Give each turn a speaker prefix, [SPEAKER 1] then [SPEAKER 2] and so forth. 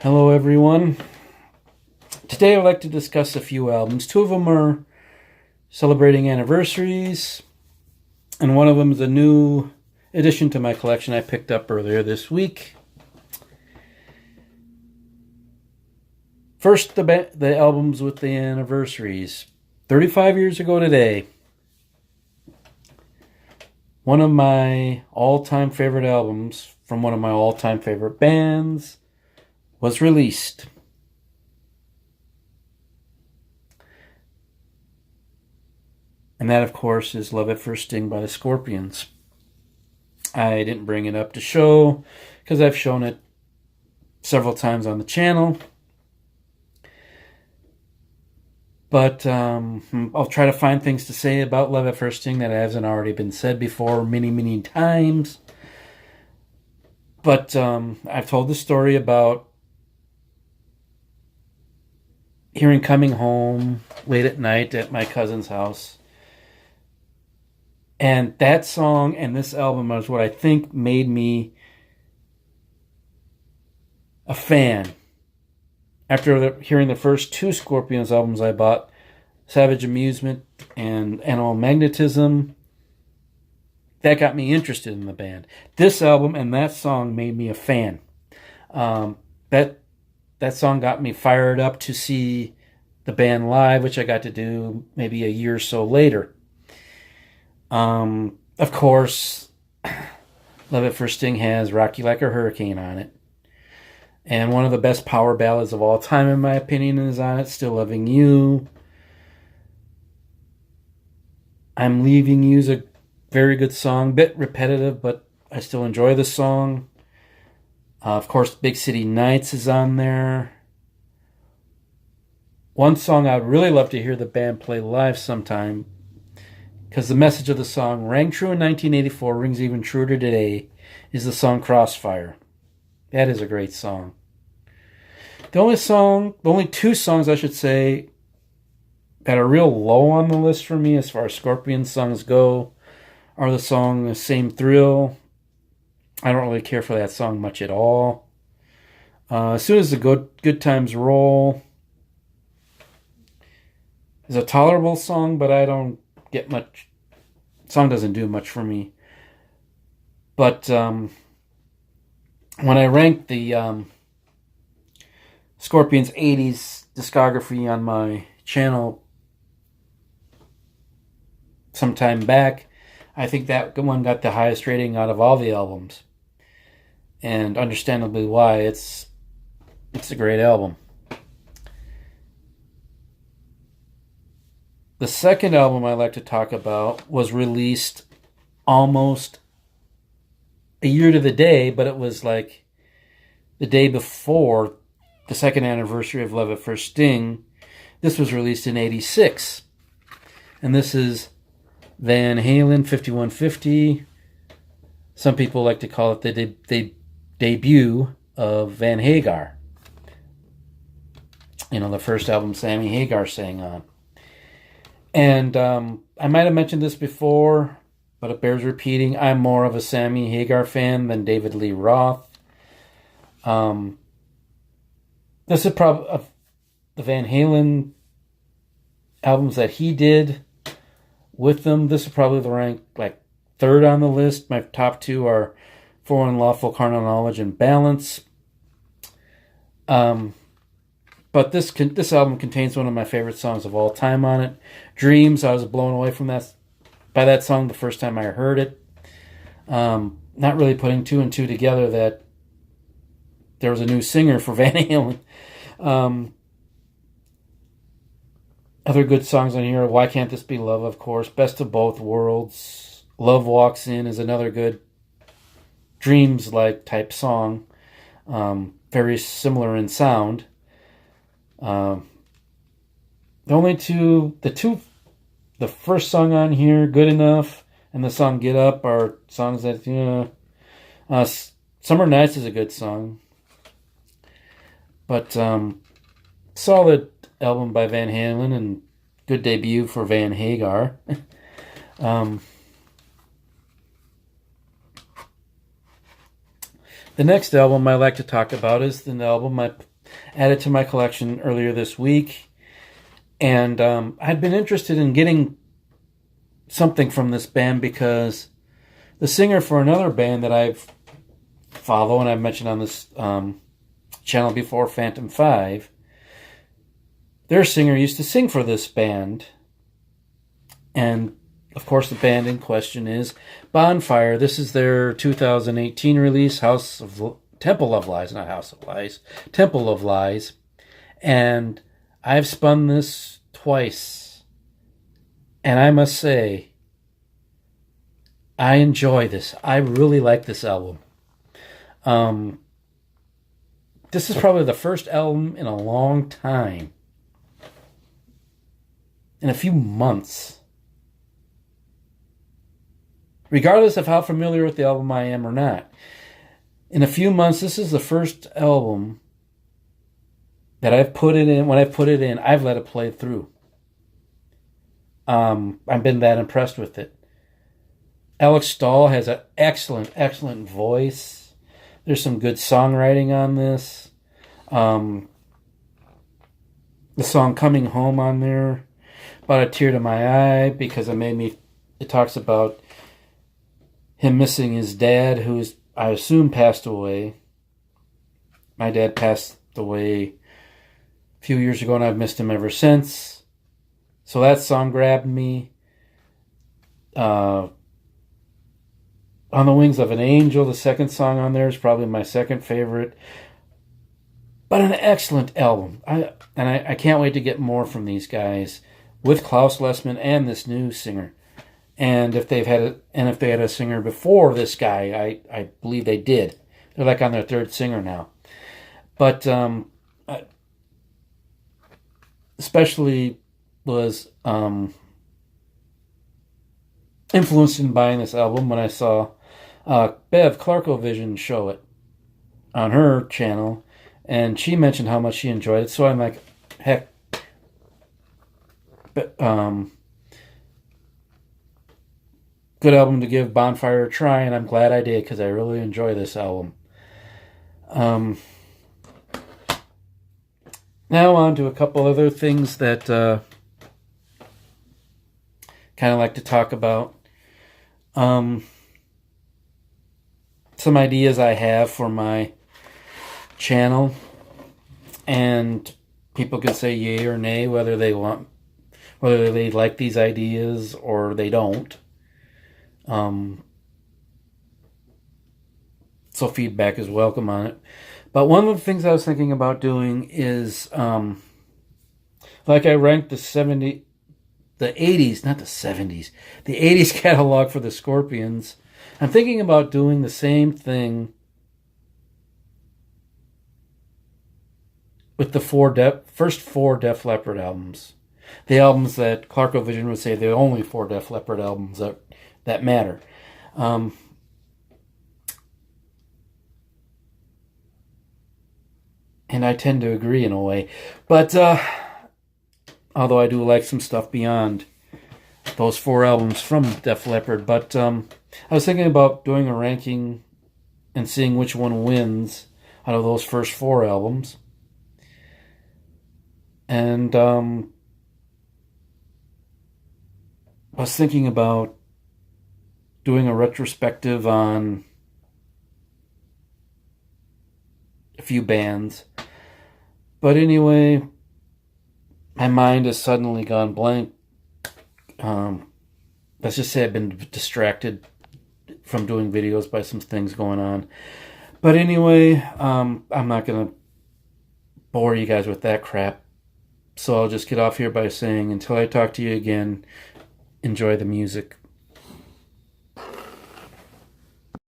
[SPEAKER 1] Hello, everyone. Today I'd like to discuss a few albums. Two of them are celebrating anniversaries, and one of them is a new addition to my collection I picked up earlier this week. First, the albums with the anniversaries. 35 years ago today, one of my all-time favorite albums from one of my all-time favorite bands was released. And that, of course, is Love at First Sting by the Scorpions. I didn't bring it up to show because I've shown it several times on the channel. But I'll try to find things to say about Love at First Sting that hasn't already been said before many, many times. But I've told the story about hearing Coming Home late at night at my cousin's house. And that song and this album is what I think made me a fan. After hearing the first two Scorpions albums I bought, Savage Amusement and Animal Magnetism, that got me interested in the band. This album and that song made me a fan. That song got me fired up to see the band live, which I got to do maybe a year or so later. Of course, Love at First Sting has Rock You Like a Hurricane on it. And one of the best power ballads of all time, in my opinion, is on it, Still Loving You. I'm Leaving You is a very good song. Bit repetitive, but I still enjoy the song. Of course, Big City Nights is on there. One song I'd really love to hear the band play live sometime, because the message of the song rang true in 1984, rings even truer today, is the song Crossfire. That is a great song. The only two songs I should say that are real low on the list for me as far as Scorpion songs go are the song Same Thrill. I don't really care for that song much at all. As soon as the Good Times Roll is a tolerable song, but I don't get much. The song doesn't do much for me. But when I ranked the Scorpions 80s discography on my channel some time back, I think that one got the highest rating out of all the albums. And understandably why. It's a great album. The second album I like to talk about was released almost a year to the day, but it was like the day before the second anniversary of Love at First Sting. This was released in 86. And this is Van Halen 5150. Some people like to call it the debut of Van Hagar. You know, the first album Sammy Hagar sang on. And I might have mentioned this before, but it bears repeating. I'm more of a Sammy Hagar fan than David Lee Roth. This is probably the Van Halen albums that he did with them. This is probably the rank like third on the list. My top two are For Unlawful Carnal Knowledge and Balance. But this album contains one of my favorite songs of all time on it, Dreams. I was blown away by that song the first time I heard it. Not really putting two and two together that there was a new singer for Van Halen. Other good songs on here, Why Can't This Be Love, of course, Best of Both Worlds, Love Walks In is another good Dreams-like type song. Very similar in sound. The first song on here, Good Enough, and the song Get Up are songs that, Summer Nights is a good song. But solid album by Van Halen and good debut for Van Hagar. The next album I like to talk about is the album I added to my collection earlier this week. And I'd been interested in getting something from this band because the singer for another band that I've follow and I've mentioned on this channel before, Phantom 5, their singer used to sing for this band. And of course, the band in question is Bonfire. This is their 2018 release, Temple of Lies, not House of Lies, Temple of Lies. And I've spun this twice. And I must say, I enjoy this. I really like this album. This is probably the first album in a long time, in a few months, regardless of how familiar with the album I am or not. In a few months, this is the first album that I've put it in. When I've put it in, I've let it play through. I've been that impressed with it. Alex Stahl has an excellent voice. There's some good songwriting on this. The song Coming Home on there brought a tear to my eye because it talks about him missing his dad, who's, I assume, passed away. My dad passed away a few years ago, and I've missed him ever since. So that song grabbed me. On the Wings of an Angel, the second song on there, is probably my second favorite. But an excellent album. I can't wait to get more from these guys with Klaus Lessman and this new singer. And if they had a singer before this guy, I believe they did. They're like on their third singer now. But especially was influenced in buying this album when I saw Bev Clarkovision show it on her channel, and she mentioned how much she enjoyed it. So I'm like, heck, good album to give Bonfire a try, and I'm glad I did because I really enjoy this album. Now on to a couple other things that kind of like to talk about. Some ideas I have for my channel, and people can say yay or nay whether they like these ideas or they don't. So feedback is welcome on it. But one of the things I was thinking about doing is, like I ranked the 80s, not the 70s, the 80s catalog for the Scorpions. I'm thinking about doing the same thing with the first four Def Leppard albums. The albums that Clarkovision would say the only four Def Leppard albums that matter. And I tend to agree in a way. But although I do like some stuff beyond those four albums from Def Leppard. But I was thinking about doing a ranking and seeing which one wins out of those first four albums. And I was thinking about doing a retrospective on a few bands. But anyway, my mind has suddenly gone blank. Let's just say I've been distracted from doing videos by some things going on. But anyway, I'm not going to bore you guys with that crap. So I'll just get off here by saying, until I talk to you again, enjoy the music.